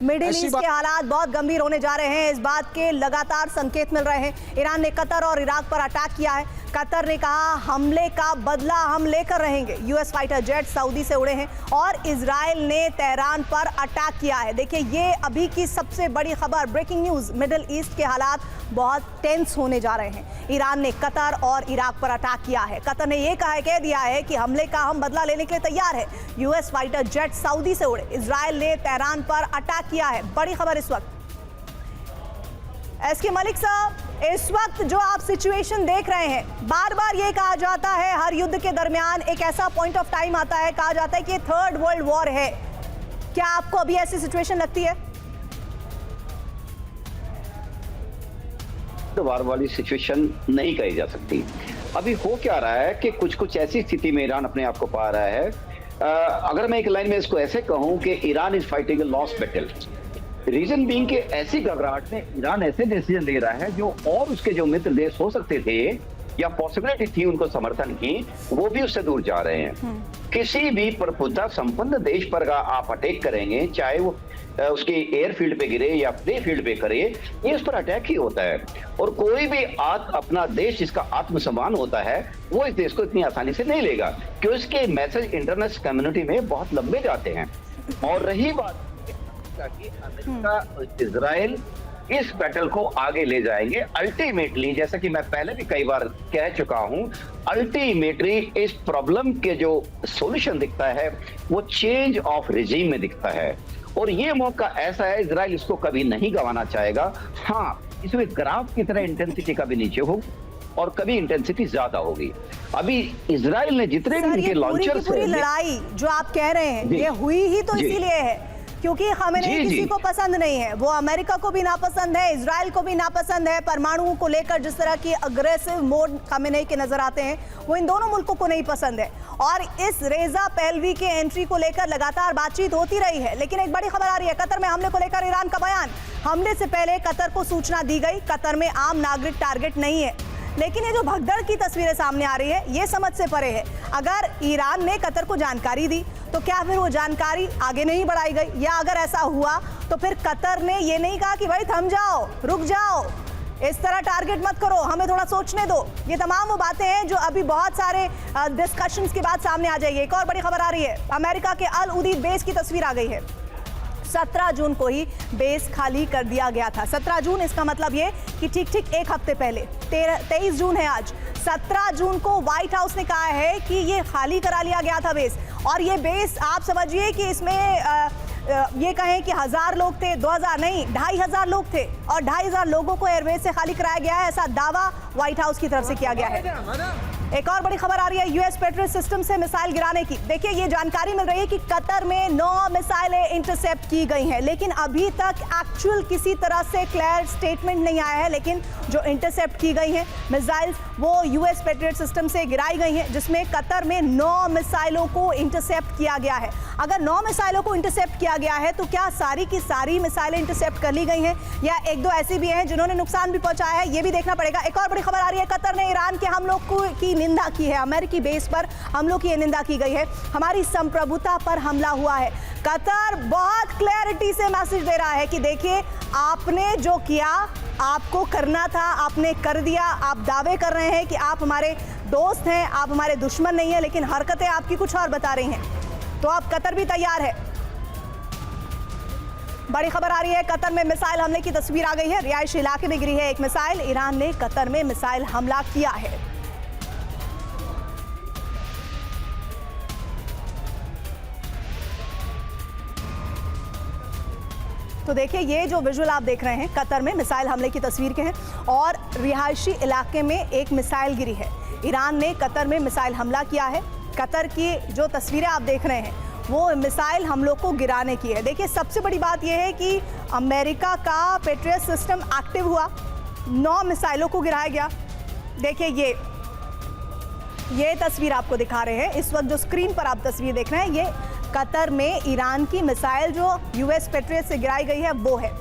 Middle east के हालात बहुत गंभीर होने जा रहे हैं, इस बात के लगातार संकेत मिल रहे हैं। ईरान ने कतर और इराक पर अटैक किया है। कतर ने कहा हमले का बदला हम लेकर रहेंगे। यूएस फाइटर जेट सऊदी से उड़े हैं और इजराइल ने तेहरान पर अटैक किया है। देखिए ये अभी की सबसे बड़ी खबर, ब्रेकिंग न्यूज। मिडिल ईस्ट के हालात बहुत टेंस होने जा रहे हैं। ईरान ने कतर और इराक पर अटैक किया है। कतर ने यह कह दिया है कि हमले का हम बदला लेने के लिए तैयार है। यूएस फाइटर जेट सऊदी से उड़े। इजराइल ने तेहरान पर अटैक किया है। बड़ी खबर इस वक्त। एसके मलिक साहब, इस वक्त जो आप सिचुएशन देख रहे हैं, बार बार ये कहा जाता है हर युद्ध के दरमियान एक ऐसा पॉइंट ऑफ टाइम आता है, कहा जाता है कि थर्ड वर्ल्ड वॉर है। क्या आपको अभी ऐसी सिचुएशन लगती है? वार वाली सिचुएशन नहीं कही जा सकती। अभी हो क्या रहा है कि कुछ ऐसी स्थिति में ईरान अपने आप को पा रहा है। अगर मैं एक लाइन में इसको ऐसे कहूं कि Iran is fighting a lost battle. Reason being कि ऐसी घबराहट में ईरान ऐसे डिसीजन ले रहा है जो और उसके जो मित्र देश हो सकते थे या पॉसिबिलिटी थी उनको समर्थन की, वो भी उससे दूर जा रहे हैं। किसी भी प्रभुता संपन्न देश पर आप अटैक करेंगे, चाहे वो उसके एयरफील्ड पे गिरे या प्ले फील्ड पे करे, ये उस पर अटैक ही होता है। और कोई भी अपना देश जिसका आत्मसम्मान होता है वो इस देश को इतनी आसानी से नहीं लेगा, क्योंकि उसके मैसेज इंटरनेशनल कम्युनिटी में बहुत लंबे जाते हैं। और रही बात कि अमेरिका और इजराइल इस बैटल को आगे ले जाएंगे अल्टीमेटली, जैसा कि मैं पहले भी कई बार कह चुका हूं, अल्टीमेटली इस प्रॉब्लम के जो सॉल्यूशन दिखता है वो चेंज ऑफ रिजीम में दिखता है। और ये मौका ऐसा है, इजराइल इसको कभी नहीं गंवाना चाहेगा। हाँ, इसमें ग्राफ की तरह इंटेंसिटी कभी नीचे होगी और कभी इंटेंसिटी ज्यादा होगी। अभी इजराइल ने जितने भी इनके लॉन्चर्स, पूरी लड़ाई जो आप कह रहे हैं ये हुई ही तो इसीलिए है क्योंकि खमेनेई किसी को पसंद नहीं है। वो अमेरिका को भी नापसंद है, इजराइल को भी नापसंद है। परमाणुओं को लेकर जिस तरह की अग्रेसिव मोड खमेनेई के नजर आते हैं वो इन दोनों मुल्कों को नहीं पसंद है। और इस रेजा पहलवी के एंट्री को लेकर लगातार बातचीत होती रही है। लेकिन एक बड़ी खबर आ रही है, कतर में हमले को लेकर ईरान का बयान। हमले से पहले कतर को सूचना दी गई, कतर में आम नागरिक टारगेट नहीं है। लेकिन ये जो भगदड़ की तस्वीरें सामने आ रही है ये समझ से परे है। अगर ईरान ने कतर को जानकारी दी तो क्या फिर वो जानकारी आगे नहीं बढ़ाई गई, या अगर ऐसा हुआ तो फिर कतर ने ये नहीं कहा कि भाई थम जाओ, रुक जाओ, इस तरह टारगेट मत करो, हमें थोड़ा सोचने दो। ये तमाम वो बातें हैं जो अभी बहुत सारे डिस्कशंस के बाद सामने आ जाएगी। एक और बड़ी खबर आ रही है, अमेरिका के अल उदीद बेस की तस्वीर आ गई है। 17 जून को ही बेस खाली कर दिया गया था। 17 जून, इसका मतलब ये कि ठीक एक हफ्ते पहले, 23 जून है आज, 17 जून को व्हाइट हाउस ने कहा है कि ये खाली करा लिया गया था बेस। और ये बेस आप समझिए कि इसमें ये कहें कि 1000 लोग थे, 2000 नहीं, 2500 लोग थे और 2500 लोगों को एयरबेस से खाली कराया गया है, ऐसा दावा व्हाइट हाउस की तरफ से किया गया है। एक और बड़ी खबर आ रही है यूएस पेट्रियट सिस्टम से मिसाइल गिराने की। देखिए ये जानकारी मिल रही है कि कतर में 9 मिसाइलें इंटरसेप्ट की गई हैं, लेकिन अभी तक एक्चुअल किसी तरह से क्लियर स्टेटमेंट नहीं आया है। लेकिन जो इंटरसेप्ट की गई हैं मिसाइल्स वो यूएस पेट्रियट सिस्टम से गिराई गई हैं, जिसमें कतर में 9 मिसाइलों को इंटरसेप्ट किया गया है। अगर 9 मिसाइलों को इंटरसेप्ट किया गया है तो क्या सारी की सारी मिसाइलें इंटरसेप्ट कर ली गई हैं या एक दो ऐसी भी हैं जिन्होंने नुकसान भी पहुंचाया है, ये भी देखना पड़ेगा। एक और बड़ी खबर आ रही है, कतर ने ईरान के हमलों की निंदा की है। अमेरिकी बेस पर हमलों की निंदा की गई है, हमारी संप्रभुता पर हमला हुआ है। कतर बहुत क्लैरिटी से मैसेज दे रहा है कि देखिए आपने जो किया, आपको करना था, आपने कर दिया। आप दावे कर रहे हैं कि आप हमारे दोस्त हैं, आप हमारे दुश्मन नहीं है, लेकिन हरकतें आपकी कुछ और बता रही हैं। तो अब कतर भी तैयार है। बड़ी खबर आ रही है, कतर में मिसाइल हमले की तस्वीर आ गई है। रिहायशी इलाके में गिरी है एक मिसाइल। ईरान ने कतर में मिसाइल हमला किया है। तो देखिए ये जो विजुअल आप देख रहे हैं कतर में मिसाइल हमले की तस्वीर के हैं और रिहायशी इलाके में एक मिसाइल गिरी है। ईरान ने कतर में मिसाइल हमला किया है। कतर की जो तस्वीरें आप देख रहे हैं वो मिसाइल हमलों को गिराने की है। देखिए सबसे बड़ी बात यह है कि अमेरिका का पेट्रियट सिस्टम एक्टिव हुआ, 9 मिसाइलों को गिराया गया। देखिए ये तस्वीर आपको दिखा रहे हैं इस वक्त, जो स्क्रीन पर आप तस्वीर देख रहे हैं, ये कतर में ईरान की मिसाइल जो यूएस पेट्रियट से गिराई गई है वो है।